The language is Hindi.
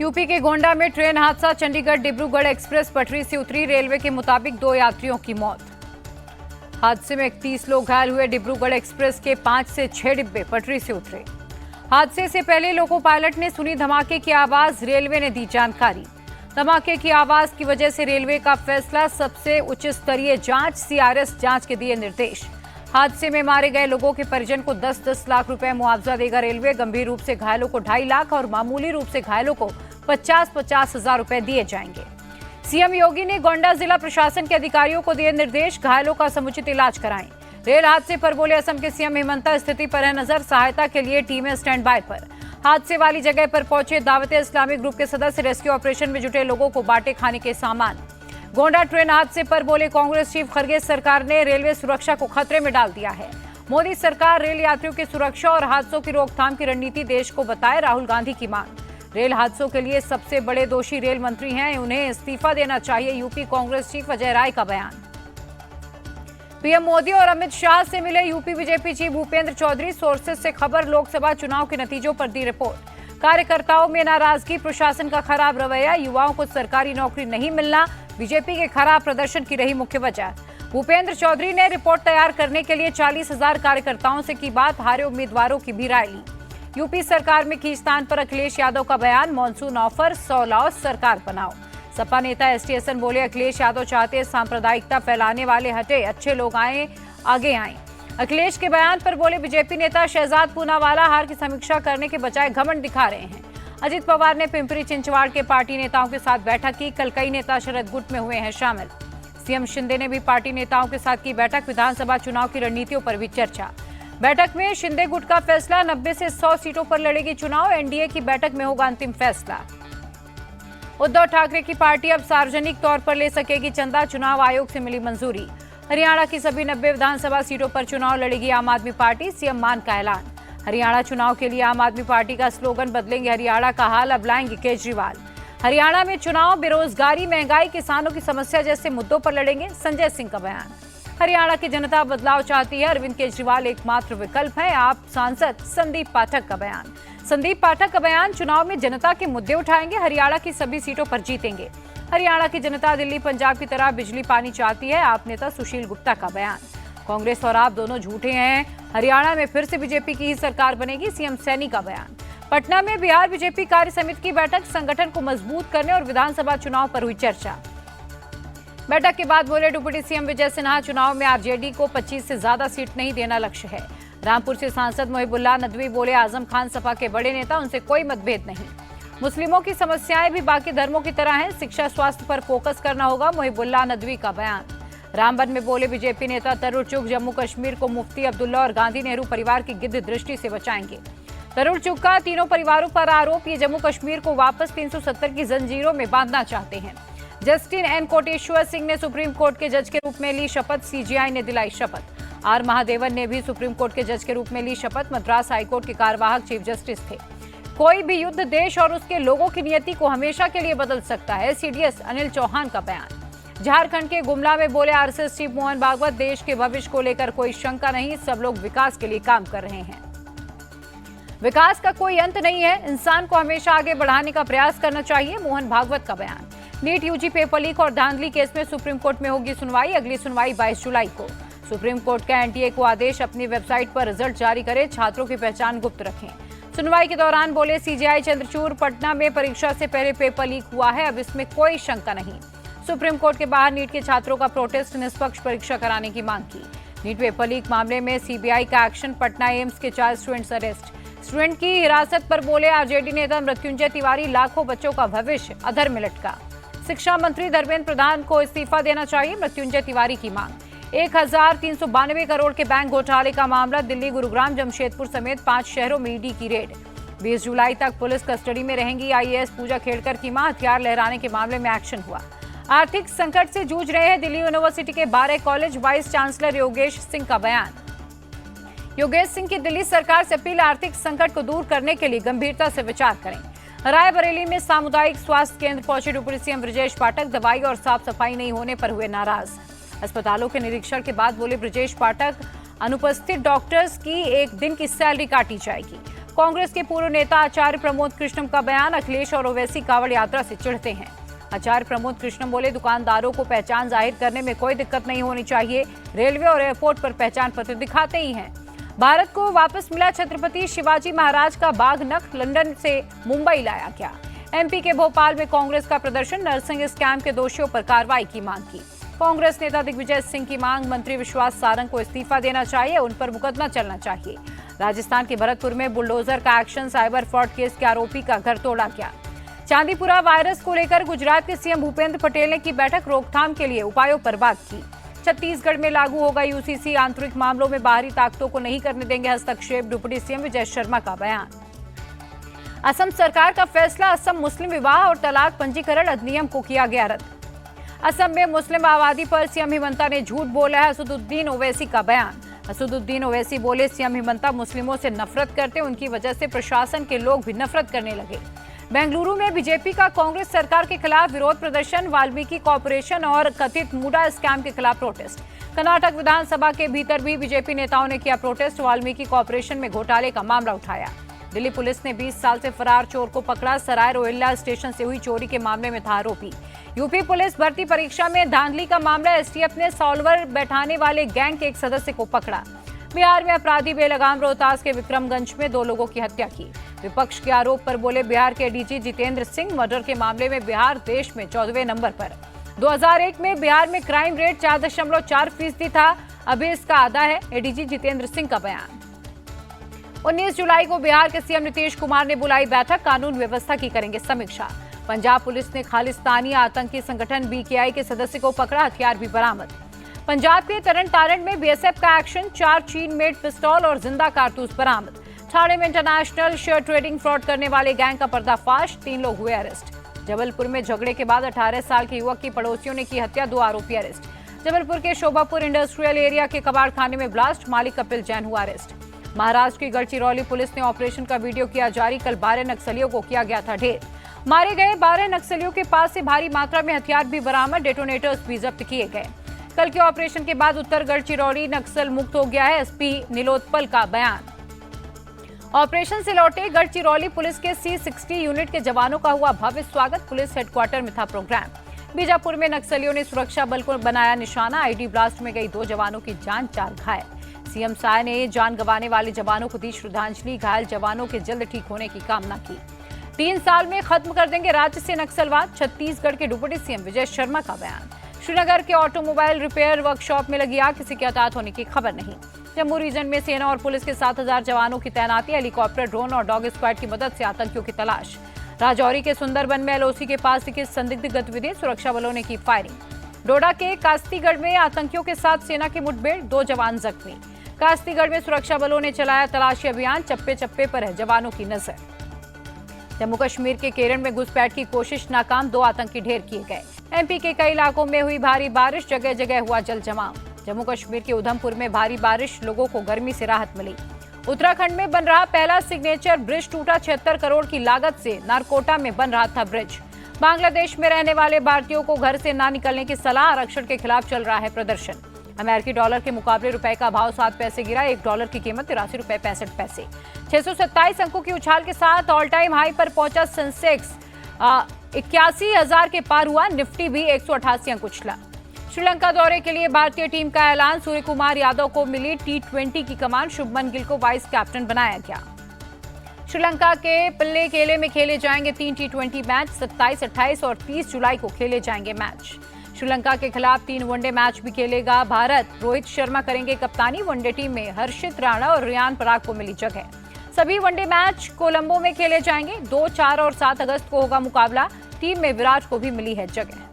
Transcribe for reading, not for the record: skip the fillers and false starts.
यूपी के गोंडा में ट्रेन हादसा, चंडीगढ़ डिब्रूगढ़ एक्सप्रेस पटरी से उतरी, रेलवे के मुताबिक 2 यात्रियों की मौत। हादसे में 31 लोग घायल हुए। डिब्रूगढ़ एक्सप्रेस के 5 से 6 डिब्बे पटरी से उतरे। हादसे से पहले लोको पायलट ने सुनी धमाके की आवाज, रेलवे ने दी जानकारी। धमाके की आवाज की वजह से रेलवे का फैसला, सबसे उच्च स्तरीय जांच, सीआरएस जांच के दिए निर्देश। हादसे में मारे गए लोगों के परिजन को 10-10 लाख रुपए मुआवजा देगा रेलवे। गंभीर रूप से घायलों को 2.5 लाख और मामूली रूप से घायलों को 50-50 हजार रुपए दिए जाएंगे। सीएम योगी ने गोंडा जिला प्रशासन के अधिकारियों को दिए निर्देश, घायलों का समुचित इलाज कराएं। रेल हादसे पर बोले असम के सीएम हेमंता, स्थिति पर है नजर, सहायता के लिए टीमें स्टैंड बाय पर। हादसे वाली जगह पर पहुंचे दावते इस्लामी ग्रुप के सदस्य, रेस्क्यू ऑपरेशन में जुटे लोगों को बांटे खाने के सामान। गोंडा ट्रेन हादसे पर बोले कांग्रेस चीफ खड़गे, सरकार ने रेलवे सुरक्षा को खतरे में डाल दिया है। मोदी सरकार रेल यात्रियों की सुरक्षा और हादसों की रोकथाम की रणनीति देश को बताए, राहुल गांधी की मांग। रेल हादसों के लिए सबसे बड़े दोषी रेल मंत्री हैं, उन्हें इस्तीफा देना चाहिए, यूपी कांग्रेस चीफ अजय राय का बयान। पीएम मोदी और अमित शाह से मिले UP BJP chief Bhupendra Chaudhary, sources से खबर, लोकसभा चुनाव के नतीजों पर दी रिपोर्ट। कार्यकर्ताओं में नाराजगी, प्रशासन का खराब रवैया, युवाओं को सरकारी नौकरी नहीं मिलना बीजेपी के खराब प्रदर्शन की रही मुख्य वजह। भूपेंद्र चौधरी ने रिपोर्ट तैयार करने के लिए 40,000 कार्यकर्ताओं से की बात, हारे उम्मीदवारों की भी राय ली। यूपी सरकार में खींचतान पर अखिलेश यादव का बयान, मॉनसून ऑफर, 100 लाओ, सरकार बनाओ। सपा नेता एसटीएसएन बोले, अखिलेश यादव चाहते सांप्रदायिकता फैलाने वाले हटे, अच्छे लोग आगे आए। अखिलेश के बयान पर बोले बीजेपी नेता शहजाद पूनावाला, हार की समीक्षा करने के बजाय घमंड दिखा रहे हैं। अजित पवार ने पिंपरी चिंचवाड़ के पार्टी नेताओं के साथ बैठक की, कल कई नेता शरद गुट में हुए हैं शामिल। सीएम शिंदे ने भी पार्टी नेताओं के साथ की बैठक, विधानसभा चुनाव की रणनीतियों पर भी चर्चा। बैठक में शिंदे गुट का फैसला, 90 से 100 सीटों पर लड़ेगी चुनाव, एनडीए की बैठक में होगा अंतिम फैसला। उद्धव ठाकरे की पार्टी अब सार्वजनिक तौर पर ले सकेगी चंदा, चुनाव आयोग से मिली मंजूरी। हरियाणा की सभी 90 विधानसभा सीटों पर चुनाव लड़ेगी आम आदमी पार्टी, सीएम मान का ऐलान। हरियाणा चुनाव के लिए आम आदमी पार्टी का स्लोगन, बदलेंगे हरियाणा का हाल, अब लाएंगे केजरीवाल। हरियाणा में चुनाव बेरोजगारी, महंगाई, किसानों की समस्या जैसे मुद्दों पर लड़ेंगे, संजय सिंह का बयान। हरियाणा की जनता बदलाव चाहती है, अरविंद केजरीवाल एकमात्र विकल्प है, आप सांसद संदीप पाठक का बयान। संदीप पाठक का बयान, चुनाव में जनता के मुद्दे उठाएंगे, हरियाणा की सभी सीटों पर जीतेंगे। हरियाणा की जनता दिल्ली पंजाब की तरह बिजली पानी चाहती है, आप नेता सुशील गुप्ता का बयान। कांग्रेस और आप दोनों झूठे हैं, हरियाणा में फिर से बीजेपी की ही सरकार बनेगी, सीएम सैनी का बयान। पटना में बिहार बीजेपी कार्य समिति की बैठक, संगठन को मजबूत करने और विधानसभा चुनाव पर हुई चर्चा। बैठक के बाद बोले डिप्टी सीएम विजय सिन्हा, चुनाव में आरजेडी को 25 से ज्यादा सीट नहीं देना लक्ष्य है। रामपुर से सांसद मुहिबुल्लाह नदवी बोले, आजम खान सपा के बड़े नेता, उनसे कोई मतभेद नहीं। मुस्लिमों की समस्याएं भी बाकी धर्मों की तरह हैं, शिक्षा स्वास्थ्य पर फोकस करना होगा, मुहिबुल्लाह नदवी का बयान। रामबन में बोले बीजेपी नेता तरुण चुग, जम्मू कश्मीर को मुफ्ती अब्दुल्ला और गांधी नेहरू परिवार की गिद्ध दृष्टि से बचाएंगे। तरुण चुग का तीनों परिवारों पर आरोप, ये जम्मू कश्मीर को वापस 370 की जंजीरों में बांधना चाहते हैं। जस्टिन एन कोटेश्वर सिंह ने सुप्रीम कोर्ट के जज के रूप में ली शपथ, सीजीआई ने दिलाई शपथ। आर महादेवन ने भी सुप्रीम कोर्ट के जज के रूप में ली शपथ, मद्रास हाईकोर्ट के कार्यवाहक चीफ जस्टिस थे। कोई भी युद्ध देश और उसके लोगों की नियति को हमेशा के लिए बदल सकता है, सीडीएस अनिल चौहान का बयान। झारखंड के गुमला में बोले आरएसएस चीफ मोहन भागवत, देश के भविष्य को लेकर कोई शंका नहीं, सब लोग विकास के लिए काम कर रहे हैं। विकास का कोई अंत नहीं है, इंसान को हमेशा आगे बढ़ाने का प्रयास करना चाहिए, मोहन भागवत का बयान। नीट यूजी पेपर लीक और धांधली केस में सुप्रीम कोर्ट में होगी सुनवाई, अगली सुनवाई 22 जुलाई को। सुप्रीम कोर्ट का एनटीए को आदेश, अपनी वेबसाइट पर रिजल्ट जारी करे, छात्रों की पहचान गुप्त रखें। सुनवाई के दौरान बोले सीजीआई चंद्रचूड़, पटना में परीक्षा से पहले पेपर लीक हुआ है, अब इसमें कोई शंका नहीं। सुप्रीम कोर्ट के बाहर नीट के छात्रों का प्रोटेस्ट, निष्पक्ष परीक्षा कराने की मांग की। नीट पेपर लीक मामले में सीबीआई का एक्शन, पटना एम्स के 4 स्टूडेंट्स अरेस्ट। स्टूडेंट की हिरासत पर बोले आरजेडी नेता मृत्युंजय तिवारी, लाखों बच्चों का भविष्य अधर में लटका। शिक्षा मंत्री धर्मेंद्र प्रधान को इस्तीफा देना चाहिए, मृत्युंजय तिवारी की मांग। 1392 करोड़ के बैंक घोटाले का मामला, दिल्ली, गुरुग्राम, जमशेदपुर समेत 5 शहरों में ईडी की रेड। 20 जुलाई तक पुलिस कस्टडी में रहेंगी आईएएस पूजा खेड़कर की मां, हथियार लहराने के मामले में एक्शन हुआ। आर्थिक संकट से जूझ रहे हैं दिल्ली यूनिवर्सिटी के 12 college, vice chancellor Yogesh Singh का बयान। योगेश सिंह की दिल्ली सरकार से अपील, आर्थिक संकट को दूर करने के लिए गंभीरता से विचार करें। रायबरेली में सामुदायिक स्वास्थ्य केंद्र पहुंचे डिप्टी सीएम ब्रजेश पाठक, दवाई और साफ सफाई नहीं होने पर हुए नाराज। अस्पतालों के निरीक्षण के बाद बोले ब्रजेश पाठक, अनुपस्थित डॉक्टर्स की 1 दिन की सैलरी काटी जाएगी। कांग्रेस के पूर्व नेता आचार्य प्रमोद कृष्णम का बयान, अखिलेश और ओवैसी कांवड़ यात्रा से चिढ़ते हैं। आचार्य प्रमोद कृष्णम बोले, दुकानदारों को पहचान जाहिर करने में कोई दिक्कत नहीं होनी चाहिए, रेलवे और एयरपोर्ट पर पहचान पत्र दिखाते ही हैं। भारत को वापस मिला छत्रपति शिवाजी महाराज का बाघ नख, लंदन से मुंबई लाया गया। एमपी के भोपाल में कांग्रेस का प्रदर्शन, नरसिंह स्कैम के दोषियों पर कार्रवाई की मांग की। कांग्रेस नेता दिग्विजय सिंह की मांग, मंत्री विश्वास सारंग को इस्तीफा देना चाहिए, उन पर मुकदमा चलना चाहिए। राजस्थान के भरतपुर में बुलडोजर का एक्शन, साइबर फ्रॉड केस के आरोपी का घर तोड़ा गया। चांदीपुरा वायरस को लेकर गुजरात के सीएम भूपेंद्र पटेल ने की बैठक, रोकथाम के लिए उपायों पर बात की। छत्तीसगढ़ में लागू होगा यूसीसी, आंतरिक मामलों में बाहरी ताकतों को नहीं करने देंगे हस्तक्षेप, डिप्टी सीएम विजय शर्मा का बयान। असम सरकार का फैसला, असम मुस्लिम विवाह और तलाक पंजीकरण अधिनियम को किया गया रद्द। असम में मुस्लिम आबादी पर सीएम हिमंता ने झूठ बोला है, असदुद्दीन ओवैसी का बयान। असदुद्दीन ओवैसी बोले, सीएम हिमंता मुस्लिमों से नफरत करते, उनकी वजह से प्रशासन के लोग भी नफरत करने लगे। बेंगलुरु में बीजेपी का कांग्रेस सरकार के खिलाफ विरोध प्रदर्शन, वाल्मीकि कॉर्पोरेशन और कथित मूडा स्कैम के खिलाफ प्रोटेस्ट। कर्नाटक विधानसभा के भीतर भी बीजेपी नेताओं ने किया प्रोटेस्ट, वाल्मीकि कॉर्पोरेशन में घोटाले का मामला उठाया। दिल्ली पुलिस ने 20 साल से फरार चोर को पकड़ा, सराय रोहिल्ला स्टेशन से हुई चोरी के मामले में था आरोपी। यूपी पुलिस भर्ती परीक्षा में धांधली का मामला, एसटीएफ ने सॉल्वर बैठाने वाले गैंग के एक सदस्य को पकड़ा। बिहार में अपराधी बेलगाम रोहतास के विक्रमगंज में 2 लोगों की हत्या की। विपक्ष के आरोप पर बोले, बिहार के डीजी जितेंद्र सिंह, मर्डर के मामले में बिहार देश में 14वें नंबर पर। 2001 में बिहार में क्राइम रेट 4.4% था, अभी इसका आधा है, एडीजी जितेंद्र सिंह का बयान। 19 जुलाई को बिहार के सीएम नीतीश कुमार ने बुलाई बैठक, कानून व्यवस्था की करेंगे समीक्षा। पंजाब पुलिस ने खालिस्तानी आतंकी संगठन बीकेआई के सदस्य को पकड़ा, हथियार भी बरामद। पंजाब के तरन तारण में बीएसएफ का एक्शन, 4 चीन मेड पिस्तौल और जिंदा कारतूस बरामद। ठाणे में इंटरनेशनल शेयर ट्रेडिंग फ्रॉड करने वाले गैंग का पर्दाफाश, 3 लोग हुए अरेस्ट। जबलपुर में झगड़े के बाद 18 साल के युवक की पड़ोसियों ने की हत्या, 2 आरोपी अरेस्ट। जबलपुर के शोभापुर इंडस्ट्रियल एरिया के कबाड़ खाने में ब्लास्ट, मालिक कपिल जैन हुआ अरेस्ट। महाराष्ट्र की गढ़चिरौली पुलिस ने ऑपरेशन का वीडियो किया जारी, कल 12 नक्सलियों को किया गया था ढेर। मारे गए 12 नक्सलियों के पास से भारी मात्रा में हथियार भी बरामद, डेटोनेटर्स भी जब्त किए गए। कल के ऑपरेशन के बाद उत्तर गढ़चिरौली नक्सल मुक्त हो गया है, एसपी नीलोत्पल का बयान। ऑपरेशन से लौटे गढ़चिरौली पुलिस के C60 यूनिट के जवानों का हुआ भव्य स्वागत, पुलिस हेडक्वार्टर में था प्रोग्राम। बीजापुर में नक्सलियों ने सुरक्षा बल को बनाया निशाना, आईडी ब्लास्ट में गई 2 जवानों की जान, 4 घायल। सीएम साय ने जान गंवाने वाले जवानों को दी श्रद्धांजलि, घायल जवानों के जल्द ठीक होने की कामना की। 3 साल में खत्म कर देंगे राज्य से नक्सलवाद, छत्तीसगढ़ के डिप्टी सीएम विजय शर्मा का बयान। श्रीनगर के ऑटोमोबाइल रिपेयर वर्कशॉप में लगी आग, किसी के हताहत होने की खबर नहीं। जम्मू रीजन में सेना और पुलिस के 7000 जवानों की तैनाती, हेलीकॉप्टर, ड्रोन और डॉग स्क्वाड की मदद से आतंकियों की तलाश। राजौरी के सुंदरबन में एलओसी के पास दिखी संदिग्ध गतिविधि, सुरक्षा बलों ने की फायरिंग। डोडा के कास्तीगढ़ में आतंकियों के साथ सेना की मुठभेड़, 2 जवान जख्मी। कास्तीगढ़ में सुरक्षा बलों ने चलाया तलाशी अभियान, चप्पे चप्पे पर है जवानों की नजर। जम्मू कश्मीर के केरन में घुसपैठ की कोशिश नाकाम, 2 आतंकी ढेर किए गए। एमपी के कई इलाकों में हुई भारी बारिश, जगह जगह हुआ जल जमाव। जम्मू कश्मीर के उधमपुर में भारी बारिश, लोगों को गर्मी से राहत मिली। उत्तराखंड में बन रहा पहला सिग्नेचर ब्रिज टूटा, 76 करोड़ की लागत से नारकोटा में बन रहा था ब्रिज। बांग्लादेश में रहने वाले भारतीयों को घर से ना निकलने की सलाह, आरक्षण के खिलाफ चल रहा है प्रदर्शन। अमेरिकी डॉलर के मुकाबले रुपए का भाव 7 पैसे गिरा, $1 की कीमत 83 रुपए 65 पैसे। 627 अंकों की उछाल के साथ ऑल टाइम हाई पर पहुंचा सेंसेक्स, 81,000 के पार हुआ, निफ्टी भी 188 अंक उछला। श्रीलंका दौरे के लिए भारतीय टीम का ऐलान, सूर्य कुमार यादव को मिली T20 की कमान, शुभमन गिल को वाइस कैप्टन बनाया गया। श्रीलंका के पिल्ले केले में खेले जाएंगे 3 T20 मैच, 27, 28 और 30 जुलाई को खेले जाएंगे मैच। श्रीलंका के खिलाफ 3 वनडे मैच भी खेलेगा भारत, रोहित शर्मा करेंगे कप्तानी। वनडे टीम में हर्षित राणा और रियान पराग को मिली जगह। सभी वनडे मैच कोलंबो में खेले जाएंगे, 2, 4 और 7 अगस्त को होगा मुकाबला, टीम में विराट को भी मिली है जगह।